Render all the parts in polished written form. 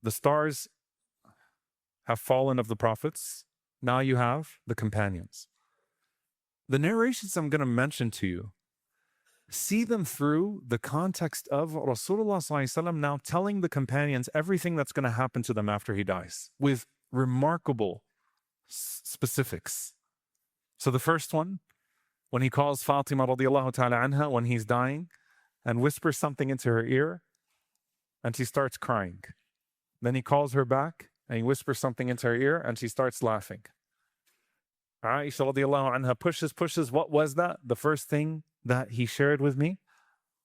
the stars have fallen of the prophets. Now you have the companions. The narrations I'm going to mention to you, see them through the context of Rasulullah ﷺ now telling the companions everything that's going to happen to them after he dies with remarkable specifics. So the first one, when he calls Fatima radiallahu ta'ala anha when he's dying and whispers something into her ear and she starts crying. Then he calls her back and he whispers something into her ear and she starts laughing. Aisha radiallahu anha pushes. What was that? The first thing that he shared with me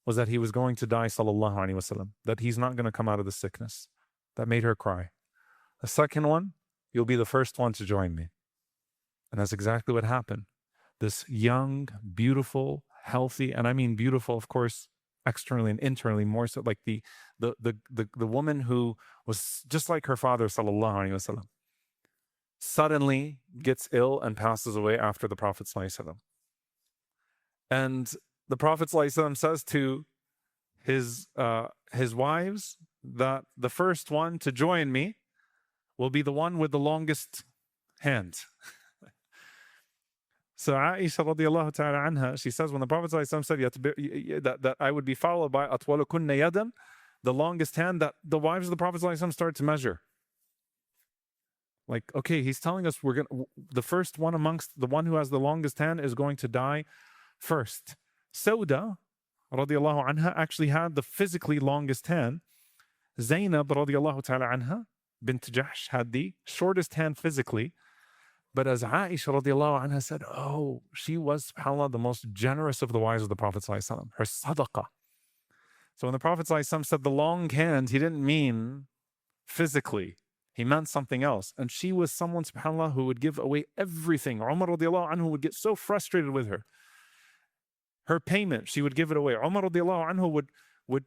was that he was going to die, sallallahu alaihi wasallam, that he's not going to come out of the sickness. That made her cry. The second one, you'll be the first one to join me. And that's exactly what happened. This young, beautiful, healthy, and I mean beautiful, of course, externally and internally, more so like the woman who was just like her father, sallallahu alaihi wasallam, suddenly gets ill and passes away after the Prophet sallallahu alaihi wasallam. And the Prophet ﷺ says to his wives that the first one to join me will be the one with the longest hand. So Aisha radiallahu ta'ala anha, she says when the Prophet ﷺ said that I would be followed by atwalukunna yadan, the longest hand, that the wives of the Prophet ﷺ started to measure. Like, okay, he's telling us the first one amongst the one who has the longest hand is going to die first. Sauda radiallahu anha actually had the physically longest hand. Zainab radiallahu ta'ala anha bint Jahsh had the shortest hand physically. But as Aisha radiallahu anha said, oh, she was, subhanAllah, the most generous of the wives of the Prophet sallallahu alaihi wasallam. Her sadaqah. So when the Prophet sallallahu alaihi wasallam said the long hand, he didn't mean physically. He meant something else. And she was someone, subhanAllah, who would give away everything. Umar radiallahu anhu would get so frustrated with her. Her payment, she would give it away. Umar radiallahu anhu would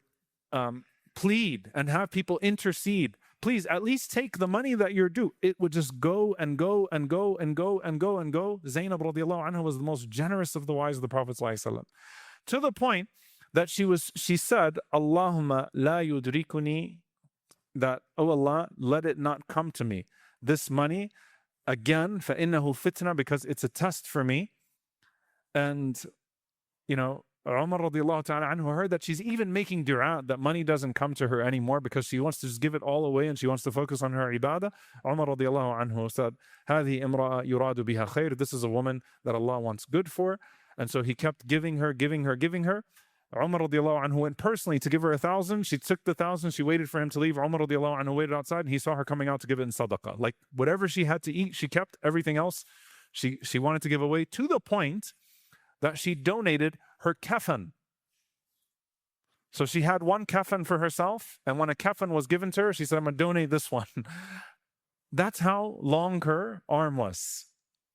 plead and have people intercede. Please, at least take the money that you're due. It would just go and go and go and go and go and go. Zainab radiallahu anha was the most generous of the wives of the Prophet sallallahu alaihi wasallam, to the point that she said, Allahumma la yudrikuni, that, oh Allah, let it not come to me. This money, again, فَإِنَّهُ fitna, because it's a test for me. And, you know, Umar radiallahu ta'ala anhu heard that she's even making dua that money doesn't come to her anymore because she wants to just give it all away and she wants to focus on her ibadah. Umar radiallahu anhu said, هذه امرأة يراد بها خير. This is a woman that Allah wants good for. And so he kept giving her. Umar radiallahu anhu went personally to give her 1,000. She took the 1,000. She waited for him to leave. Umar radiallahu anhu waited outside and he saw her coming out to give it in sadaqah. Like whatever she had to eat, she kept. Everything else she wanted to give away, to the point that she donated her kafan. So she had one kafan for herself, and when a kafan was given to her, she said, I'm going to donate this one. That's how long her arm was.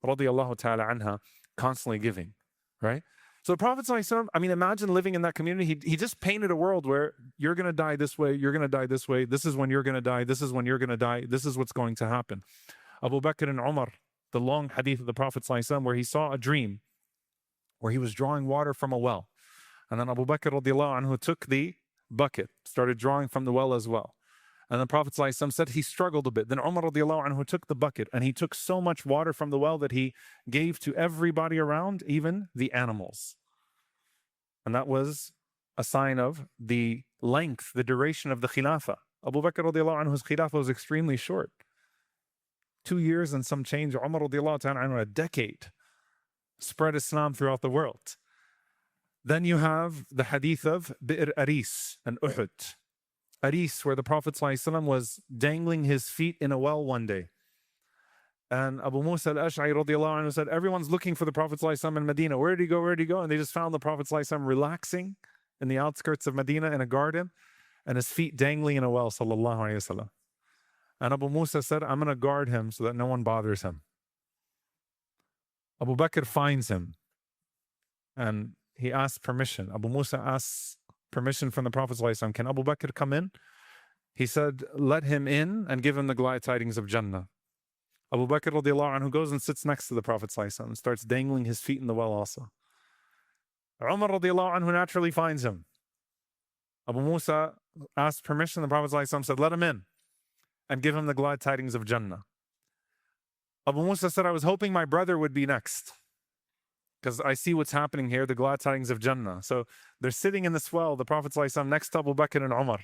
Radiallahu ta'ala anha, constantly giving, right? So the Prophet ﷺ, I mean, imagine living in that community. He just painted a world where you're going to die this way, you're going to die this way, this is when you're going to die, this is when you're going to die, this is what's going to happen. Abu Bakr and Umar, the long hadith of the Prophet ﷺ, where he saw a dream where he was drawing water from a well. And then Abu Bakr radiallahu anhu took the bucket, started drawing from the well as well. And the Prophet ﷺ said he struggled a bit. Then Umar radiallahu anhu took the bucket and he took so much water from the well that he gave to everybody around, even the animals. And that was a sign of the length, the duration of the khilafah. Abu Bakr radiallahu anhu's khilafah was extremely short. 2 years and some change. Umar radiallahu anhu, a decade. Spread Islam throughout the world. Then you have the hadith of Bi'r Aris and Uhud. Aris, where the Prophet ﷺ was dangling his feet in a well one day. And Abu Musa al-Ash'ari radiallahu anhu said, everyone's looking for the Prophet ﷺ in Medina. Where did he go? Where did he go? And they just found the Prophet ﷺ relaxing in the outskirts of Medina in a garden and his feet dangling in a well, sallallahu alayhi wasallam. And Abu Musa said, I'm going to guard him so that no one bothers him. Abu Bakr finds him and he asks permission. Abu Musa asks permission from the Prophet ﷺ. Can Abu Bakr come in? He said, let him in and give him the glad tidings of Jannah. Abu Bakr radiallahu anhu goes and sits next to the Prophet ﷺ and starts dangling his feet in the well also. Umar radiallahu anhu naturally finds him. Abu Musa asked permission. The Prophet ﷺ said, let him in. and give him the glad tidings of Jannah. Abu Musa said, I was hoping my brother would be next, because I see what's happening here, the glad tidings of Jannah. So they're sitting in this well, the Prophet ﷺ next to Abu Bakr and Umar.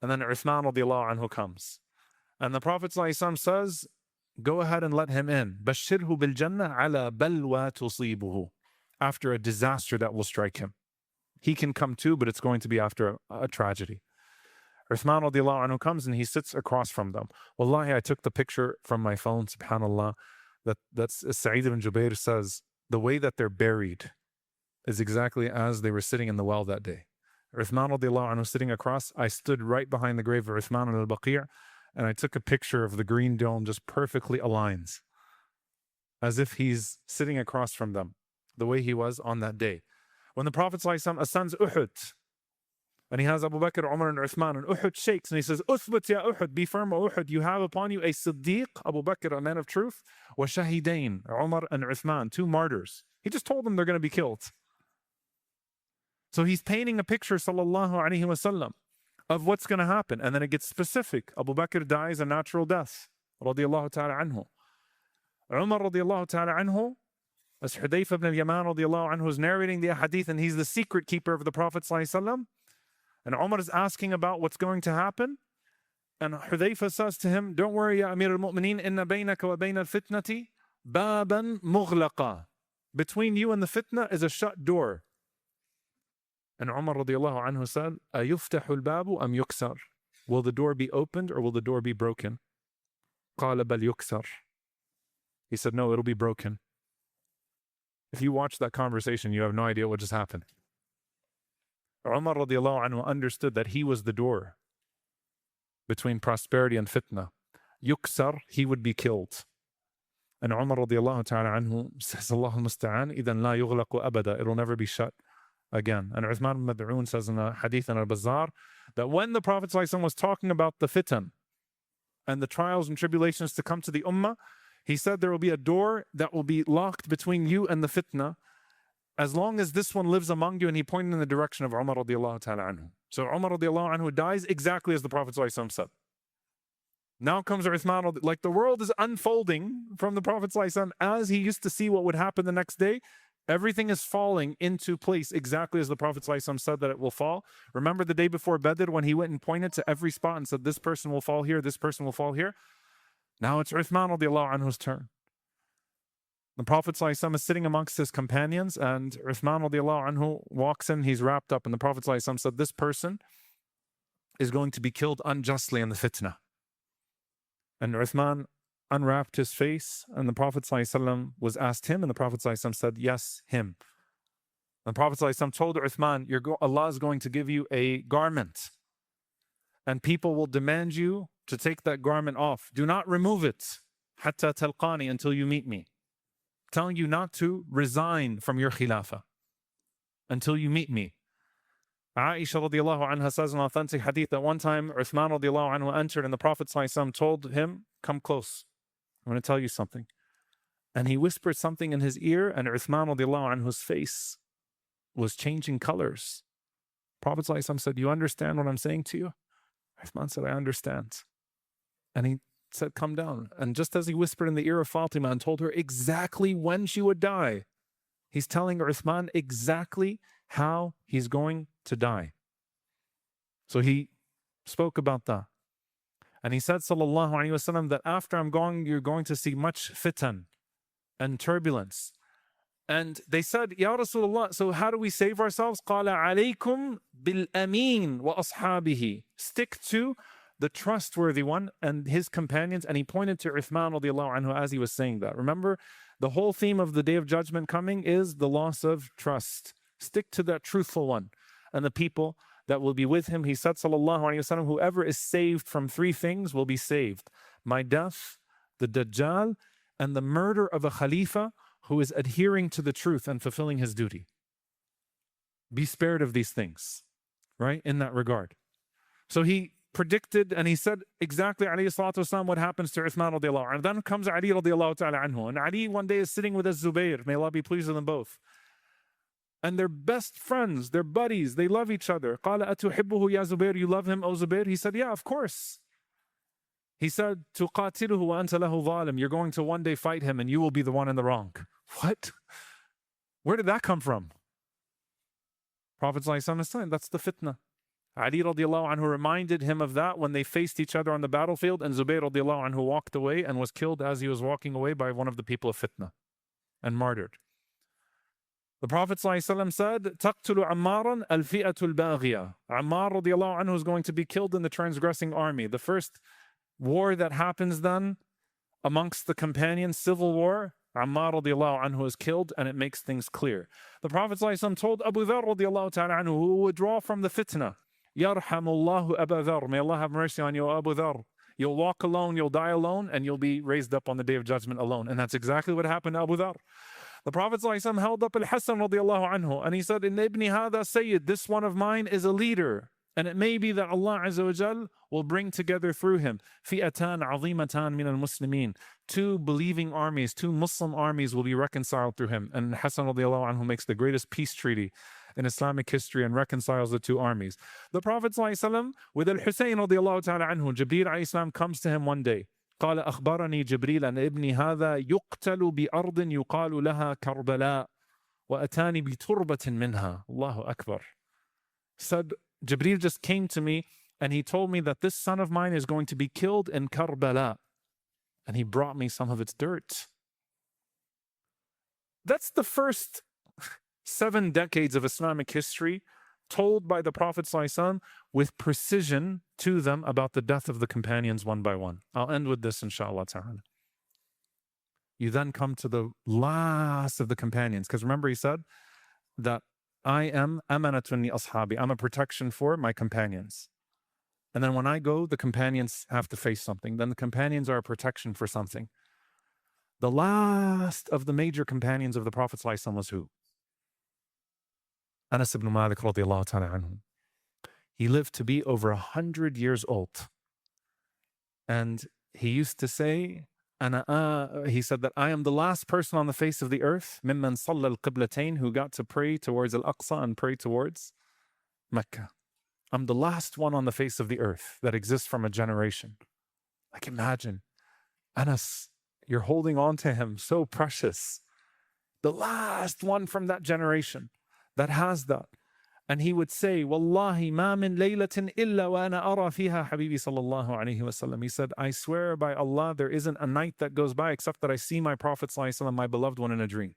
And then Uthman radiallahu anhu comes. And the Prophet ﷺ says, go ahead and let him in. Bashirhu bil Jannah ala balwa tusibuhu. After a disaster that will strike him. He can come too, but it's going to be after a tragedy. Uthman radiallahu anhu comes and he sits across from them. Wallahi, I took the picture from my phone, subhanAllah. That's Sa'id ibn Jubair says, the way that they're buried is exactly as they were sitting in the well that day. Uthman radiallahu anhu sitting across, I stood right behind the grave of Uthman al-Baqi', and I took a picture of the green dome just perfectly aligns, as if he's sitting across from them, the way he was on that day. When the Prophet ﷺ ascends Uhud, and he has Abu Bakr, Umar, and Uthman, and Uhud shakes, and he says, Uthbut ya Uhud, be firm, O Uhud, you have upon you a Siddiq, Abu Bakr, a man of truth, wa Shahidain, Umar and Uthman, 2 martyrs. He just told them they're going to be killed. So he's painting a picture, sallallahu alayhi wasallam, of what's going to happen. And then it gets specific. Abu Bakr dies a natural death, radiyallahu ta'ala anhu. Umar radiyallahu ta'ala anhu, as Hudayfa ibn al-Yaman radiyallahu anhu is narrating the hadith, and he's the secret keeper of the Prophet sallallahu alayhi wasallam. And Umar is asking about what's going to happen. And Hudayfa says to him, don't worry, ya Amir al-Mu'mineen, inna baynaka wa bayna al-fitnati baban mughlaqa. Between you and the fitna is a shut door. And Umar radiallahu anhu said, أَيُفْتَحُ الْبَابُ أَمْ يُكْسَرُ. Will the door be opened or will the door be broken? قَالَ بَلْ يُكْسَرُ. He said, no, it'll be broken. If you watch that conversation, you have no idea what just happened. Umar radiallahu anhu understood that he was the door between prosperity and fitna. Yuksar, he would be killed. And Umar radiallahu ta'ala anhu says, Allah al-musta'an, إِذَنْ لَا يُغْلَقُ أَبَدًا. It'll never be shut again. And Uthman ibn Mad'un says in a hadith in al-Bazzar that when the Prophet ﷺ was talking about the fitan and the trials and tribulations to come to the ummah, he said there will be a door that will be locked between you and the fitna as long as this one lives among you. And he pointed in the direction of Umar radiallahu ta'ala anhu. So Umar radiallahu anhu dies exactly as the Prophet ﷺ said. Now comes Uthman, like the world is unfolding from the Prophet ﷺ as he used to see what would happen the next day. Everything is falling into place exactly as the Prophet ﷺ said that it will fall. Remember the day before Badr when he went and pointed to every spot and said, this person will fall here, this person will fall here. Now it's Uthman radiallahu anhu's turn. The Prophet ﷺ is sitting amongst his companions, and Uthman radiallahu anhu walks in, he's wrapped up, and the Prophet ﷺ said, this person is going to be killed unjustly in the fitna. And Uthman unwrapped his face, and the Prophet ﷺ was asked him, and the Prophet ﷺ said, yes, him. And the Prophet ﷺ told Uthman, Allah is going to give you a garment, and people will demand you to take that garment off. Do not remove it, hatta talqani, until you meet me. Telling you not to resign from your khilafah until you meet me. Aisha radiallahu anha says in an authentic hadith that one time Uthman radiallahu anhu entered and the Prophet ﷺ told him, come close, I'm going to tell you something. And he whispered something in his ear, and Uthman radiallahu anhu's face was changing colors. Prophet ﷺ said, you understand what I'm saying to you? Uthman said, I understand. And he said, come down. And just as he whispered in the ear of Fatima and told her exactly when she would die, he's telling Uthman exactly how he's going to die. So he spoke about that. And he said, sallallahu alayhi wasallam, that after I'm gone, you're going to see much fitan and turbulence. And they said, Ya Rasulullah, so how do we save ourselves? قَالَ عَلَيْكُمْ بِالْأَمِينَ وَأَصْحَابِهِ. Stick to the trustworthy one and his companions. And he pointed to Uthman radiallahu anhu as he was saying that. Remember, the whole theme of the Day of Judgment coming is the loss of trust. Stick to that truthful one and the people that will be with him. He said, sallallahu alayhi wasallam, whoever is saved from 3 things will be saved. My death, the Dajjal, and the murder of a Khalifa who is adhering to the truth and fulfilling his duty. Be spared of these things, right? In that regard. So he predicted and he said exactly alayhi salatu wasalam what happens to Uthman radiallahu anhu. And then comes Ali radiallahu ta'ala anhu. And Ali one day is sitting with Az-Zubayr. May Allah be pleased with them both. And they're best friends, they're buddies, they love each other. قَالَ أَتُحِبُّهُ يَا زُبَيْرُ. You love him, O Zubayr? He said, yeah, of course. He said, تُقَاتِلُهُ وَأَنْتَ لَهُ ظَالِمٌ. You're going to one day fight him and you will be the one in the wrong. What? Where did that come from? Prophet ﷺ is saying, that's the fitna. Ali radiallahu anhu reminded him of that when they faced each other on the battlefield, and Zubayr radiallahu anhu walked away and was killed as he was walking away by one of the people of fitna and martyred. The Prophet ﷺ said, تَقْتُلُ عَمَّارًا الْفِئَةُ الْبَاغِيَةُ. Ammar radiallahu anhu is going to be killed in the transgressing army. The first war that happens then amongst the companions, civil war, Ammar radiallahu anhu is killed, and it makes things clear. The Prophet ﷺ told Abu Dharr radiallahu ta'ala anhu, who would withdraw from the fitna, Yarhamullahu Abu Dharr. May Allah have mercy on you, Abu Dharr. You'll walk alone, you'll die alone, and you'll be raised up on the day of judgment alone. And that's exactly what happened to Abu Dharr. The Prophet ﷺ held up Al-Hasan radiallahu anhu, and he said, Inna ibni hadha sayyid, this one of mine is a leader. And it may be that Allah Azza wa Jal will bring together through him fi'atan azimatan min al-muslimin. Two believing armies, two Muslim armies will be reconciled through him. And Hasan radiallahu anhu makes the greatest peace treaty in Islamic history and reconciles the two armies. The Prophet ﷺ, with Al-Husayn radiallahu ta'ala anhu, Jibreel alayhi salam comes to him one day. قال أخبرني جبريل أن ابني هذا يقتل بأرض يقال لها كربلاء وأتاني بتربة منها. Allahu Akbar. Said, Jibreel just came to me and he told me that this son of mine is going to be killed in Karbala. And he brought me some of its dirt. That's the first 7 decades of Islamic history told by the Prophet ﷺ with precision to them about the death of the companions one by one. I'll end with this, inshallah ta'ala. You then come to the last of the companions, because remember he said that I am amanatun li ashabi. I'm a protection for my companions. And then when I go, the companions have to face something. Then the companions are a protection for something. The last of the major companions of the Prophet ﷺ was who? Anas ibn Malik radiallahu ta'ala anhu. He lived to be over 100 years old. And he used to say, he said that I am the last person on the face of the earth, mimman salla al-qiblatain, who got to pray towards Al-Aqsa and pray towards Mecca. I'm the last one on the face of the earth that exists from a generation. Like imagine, Anas, you're holding on to him, so precious. The last one from that generation that has that. And he would say, Wallahi ma min laylatin illa wa ana ara fiha habibi sallallahu alayhi wa sallam. He said, I swear by Allah, there isn't a night that goes by except that I see my Prophet sallallahu alayhi wa sallam, my beloved one, in a dream.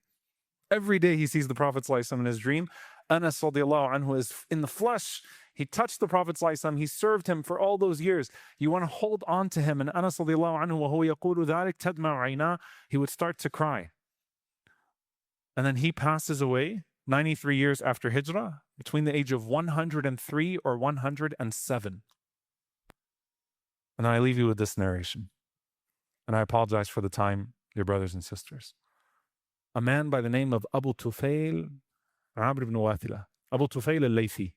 Every day he sees the Prophet sallallahu alayhi wa sallam in his dream. Anas radiallahu anhu is in the flesh. He touched the Prophet sallallahu alayhi wa sallam. He served him for all those years. You want to hold on to him. And Anas radiallahu anhu, wa huwa yaqulu dhalik tadma'u ayna, he would start to cry. And then he passes away 93 years after Hijrah, between the age of 103 or 107. And I leave you with this narration. And I apologize for the time, dear brothers and sisters. A man by the name of Abu Tufail Amr ibn Wathila, Abu Tufail al-Laythi,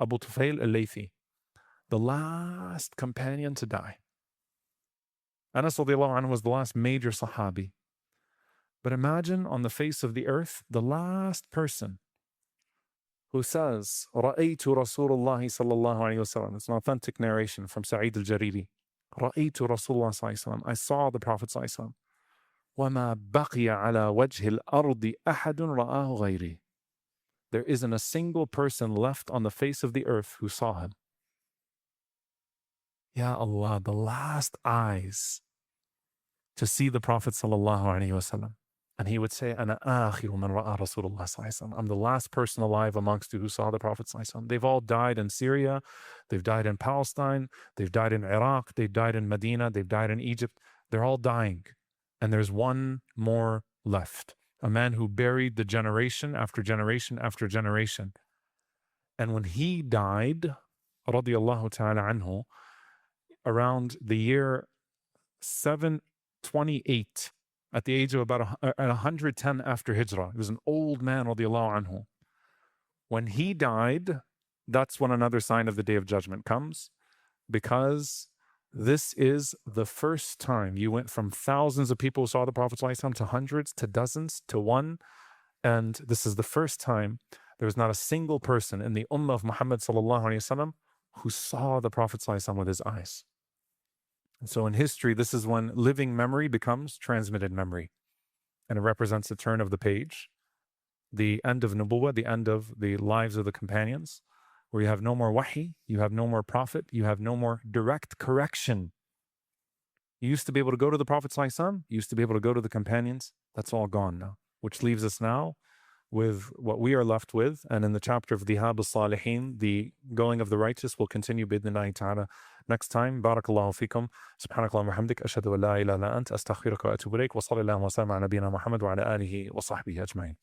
Abu Tufail al-Laythi, the last companion to die. Anas radiallahu anhu was the last major Sahabi. But imagine on the face of the earth, the last person who says, Ra'aytu Rasulullah sallallahu alayhi wa sallam. It's an authentic narration from Sa'id al-Jariri. Ra'aytu Rasulullah sallallahu alayhi wa sallam. I saw the Prophet sallallahu alayhi wa sallam. وَمَا بَقِيَ عَلَى وَجْهِ الْأَرْضِ أَحَدٌ رَآهُ غَيْرِي. There isn't a single person left on the face of the earth who saw him. Ya Allah, the last eyes to see the Prophet sallallahu alayhi wa sallam. And he would say, Ana akhiru man ra'a Rasulullah sallallahu alayhi wa sallam. I'm the last person alive amongst you who saw the Prophet sallallahu alayhi wa sallam. They've all died in Syria, they've died in Palestine, they've died in Iraq, they've died in Medina, they've died in Egypt. They're all dying. And there's one more left. A man who buried the generation after generation after generation. And when he died, radiyallahu ta'ala anhu, around the year 728, at the age of about 110 after Hijrah. He was an old man, radiallahu anhu. When he died, that's when another sign of the Day of Judgment comes, because this is the first time you went from thousands of people who saw the Prophet ﷺ to hundreds, to dozens, to one, and this is the first time there was not a single person in the Ummah of Muhammad sallallahu alaihi wasallam who saw the Prophet ﷺ with his eyes. So in history, this is when living memory becomes transmitted memory. And it represents the turn of the page, the end of Nubuwwah, the end of the lives of the companions, where you have no more wahi, you have no more prophet, you have no more direct correction. You used to be able to go to the Prophet ﷺ, you used to be able to go to the companions. That's all gone now, which leaves us now with what we are left with. And in the chapter of the Dhihab al-Salihin, the going of the righteous will continue bidnillahi ta'ala next time. Barakallahu fikum. Subhanakallah wa hamdik. Ashhadu an la ilaha illa ant. Astaghfiruka wa atubu ilayk. Wa sallallahu wa sallam ala nabiyyina Muhammad wa ala alihi wa sahbihi ajma'in.